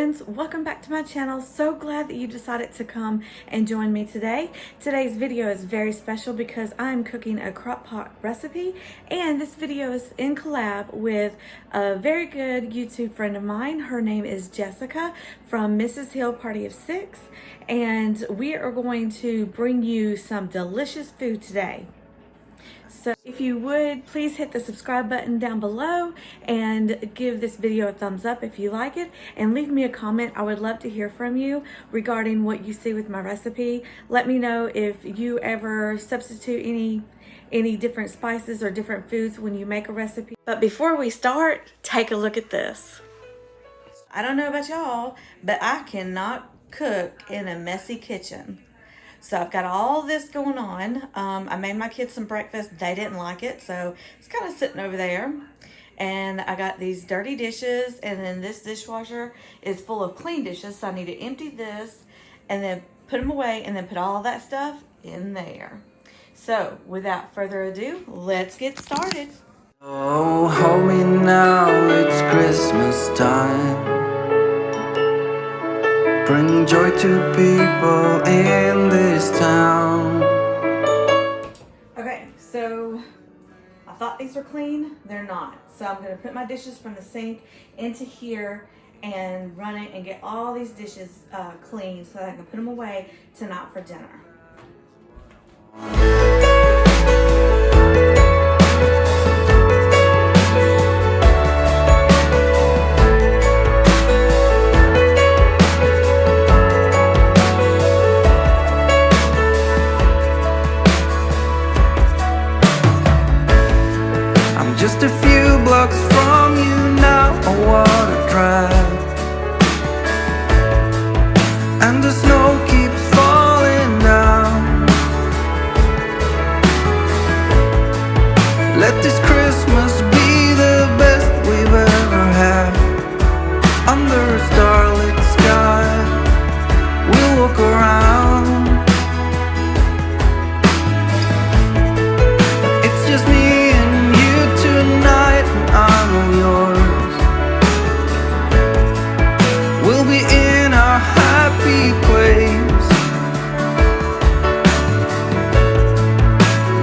friends, welcome back to my channel. So glad that you decided to come and join me today. Today's video is very special because I'm cooking a crock pot recipe, and this video is in collab with a very good YouTube friend of mine. Her name is Jessica from Mrs. Hill Party of Six, and we are going to bring you some delicious food today. So if you would, please hit the subscribe button down below and give this video a thumbs up if you like it, and leave me a comment. I would love to hear from you regarding what you see with my recipe. Let me know if you ever substitute any different spices or different foods when you make a recipe. But before we start, take a look at this. I don't know about y'all, but I cannot cook in a messy kitchen. So I've got all this going on. I made my kids some breakfast. They didn't like it, so it's kind of sitting over there. And I got these dirty dishes, and then this dishwasher is full of clean dishes, so I need to empty this and then put them away and then put all that stuff in there. So without further ado, let's get started. Oh, hold me now, it's Christmas time. Bring joy to people in this town. Okay, so I thought these were clean. They're not. So I'm going to put my dishes from the sink into here and run it and get all these dishes clean so that I can put them away tonight for dinner. Just a few blocks from you now, I wanna drive, and the snow keeps falling down. Let this Christmas be the best we've ever had. Under a starlit sky, we'll walk around. It's just me tonight, and I'm all yours. We'll be in our happy place.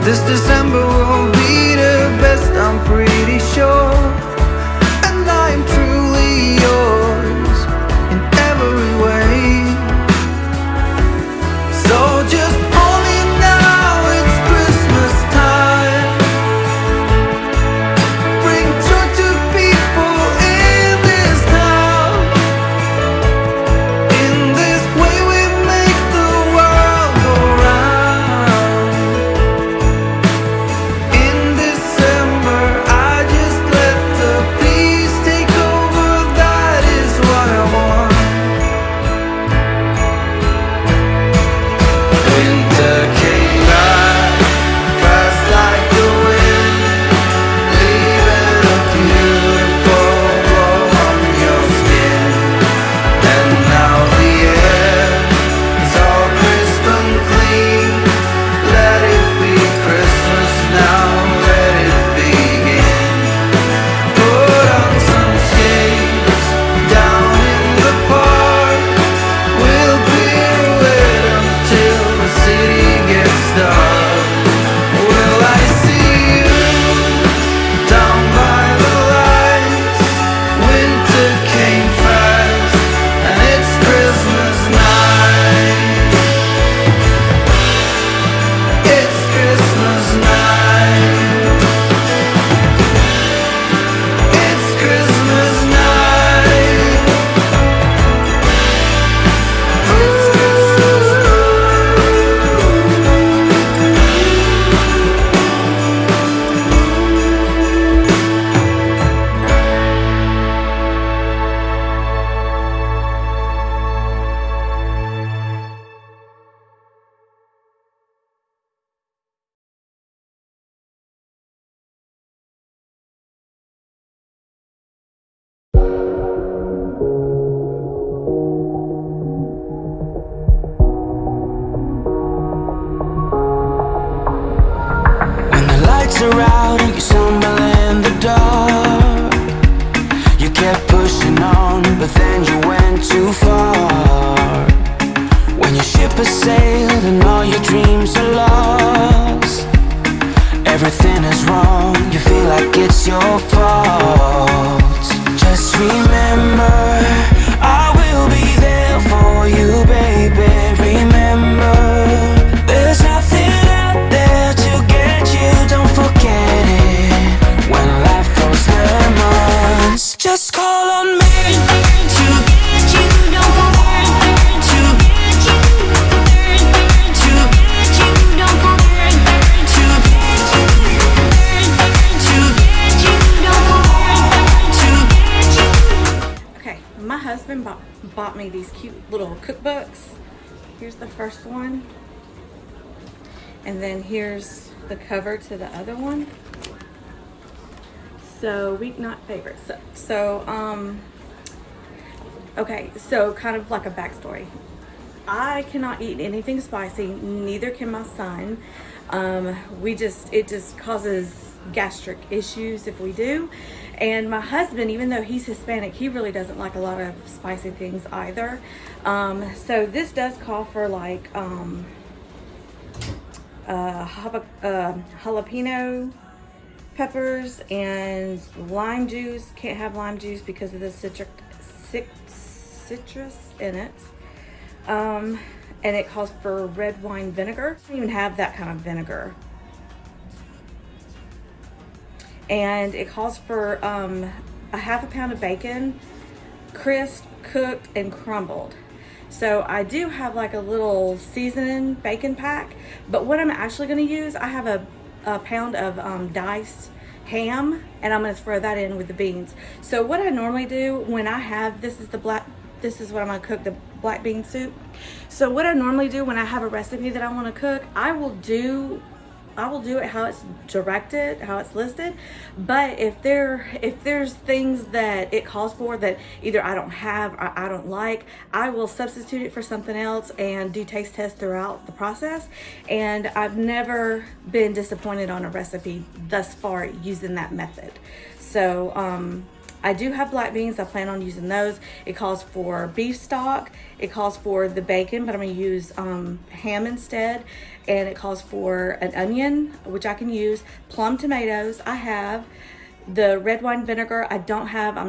This December will be the best, I'm pretty sure. And I'm truly yours in every way. So just hold me now, it's Christmas time. Are out and you stumble in the dark. You kept pushing on, but then you went too your fault. Just remember, I will be there for you, baby. Remember, there's nothing out there to get you. Don't forget it. When life throws lemons, just call on me to get you. Don't forget to get you. To get you. Don't forget to get you. To get you. Don't forget to get you. Okay, my husband bought me these cute little cookbooks. Here's the first one. And then here's the cover to the other one. So, weeknight favorites. Okay, so kind of like a backstory. I cannot eat anything spicy, neither can my son. It just causes gastric issues if we do. And my husband, even though he's Hispanic, he really doesn't like a lot of spicy things either. So this does call for like jalapeno peppers and lime juice. Can't have lime juice because of the citrus in it. And it calls for red wine vinegar. I don't even have that kind of vinegar. And it calls for a half a pound of bacon, crisp, cooked, and crumbled. So I do have like a little seasoning bacon pack, but what I'm actually going to use, I have a pound of diced ham, and I'm going to throw that in with the beans. So what I normally do when I have, this is what I'm going to cook, the black bean soup. So what I normally do when I have a recipe that I want to cook, I will do it how it's directed, how it's listed. But if there's things that it calls for that either I don't have or I don't like, I will substitute it for something else and do taste tests throughout the process. And I've never been disappointed on a recipe thus far using that method. So I do have black beans. I plan on using those. It calls for beef stock. It calls for the bacon, but I'm going to use ham instead. And it calls for an onion, which I can use. Plum tomatoes. I have the red wine vinegar. I'm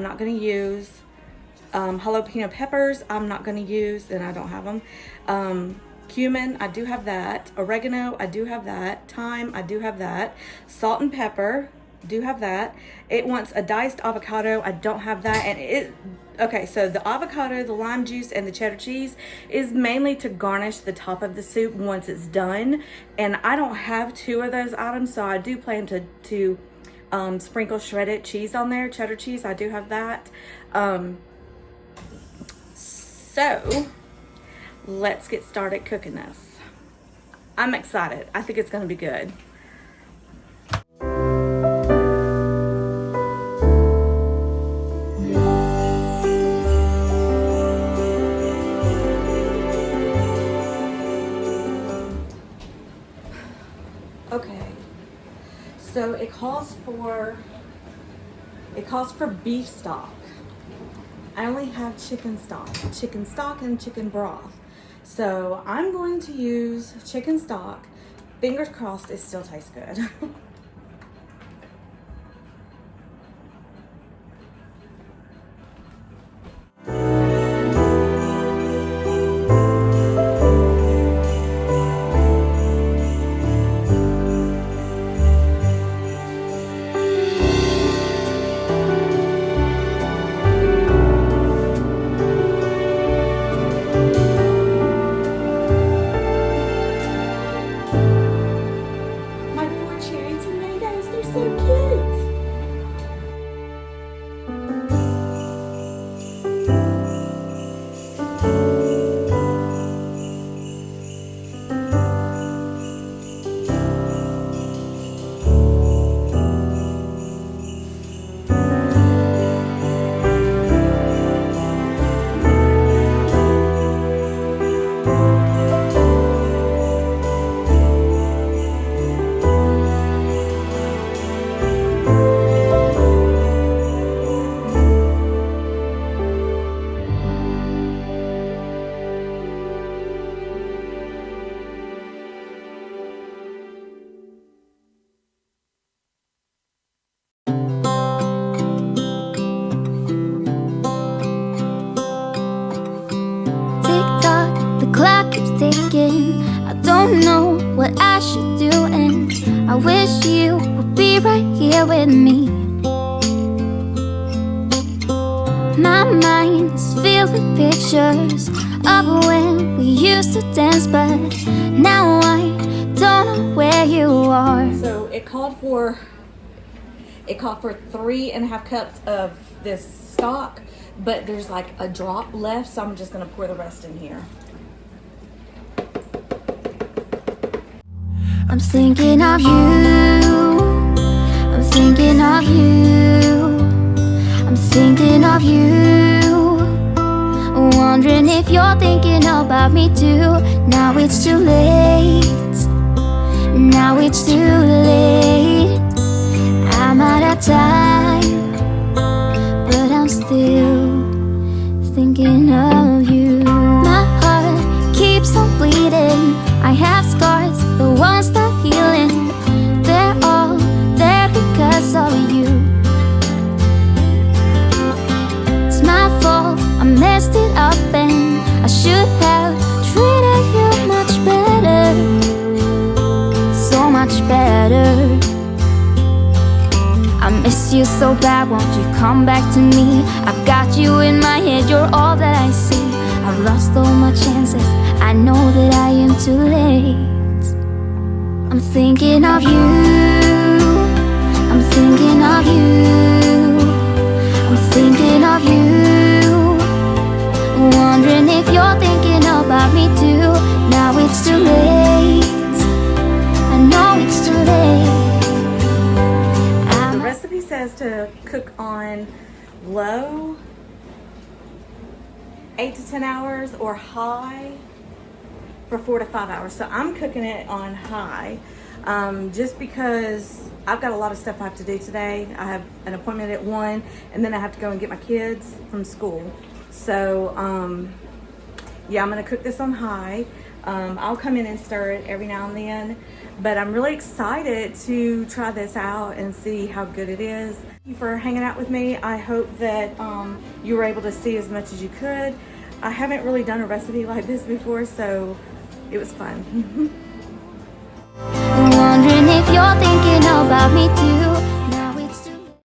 not going to use. Jalapeno peppers. I'm not going to use, and I don't have them. Cumin. I do have that. Oregano. I do have that. Thyme. I do have that. Salt and pepper. Do have that. It wants a diced avocado. I don't have that. And okay, so the avocado, the lime juice, and the cheddar cheese is mainly to garnish the top of the soup once it's done. And I don't have two of those items, so I do plan to sprinkle shredded cheese on there, cheddar cheese. I do have that. So let's get started cooking this. I'm excited. I think it's going to be good. Okay, so it calls for beef stock. I only have chicken stock and chicken broth. So I'm going to use chicken stock. Fingers crossed it still tastes good. what I should do, and I wish you would be right here with me. My mind is filled with pictures of when we used to dance, but now I don't know where you are. So it called for 3.5 cups of this stock, but there's like a drop left, so I'm just gonna pour the rest in here. I'm thinking of you, I'm thinking of you, I'm thinking of you, wondering if you're thinking about me too. Now it's too late, now it's too late. I'm out of time, but I'm still thinking of you. My heart keeps on bleeding, I have scars, the ones not healing. They're all there because of you. It's my fault, I messed it up, and I should have treated you much better, so much better. I miss you so bad, won't you come back to me? I've got you in my head, you're all that I see. I've lost all my chances, I know that I am too late. I'm thinking of you, I'm thinking of you, I'm thinking of you, wondering if you're thinking about me too. Now it's too late, I know it's too late. The recipe says to cook on low 8 to 10 hours or high for 4 to 5 hours. So I'm cooking it on high, just because I've got a lot of stuff I have to do today. I have an appointment at 1, and then I have to go and get my kids from school. So yeah, I'm gonna cook this on high. I'll come in and stir it every now and then, but I'm really excited to try this out and see how good it is. Thank you for hanging out with me. I hope that you were able to see as much as you could. I haven't really done a recipe like this before, so it was fun. Wondering if you're thinking about me too.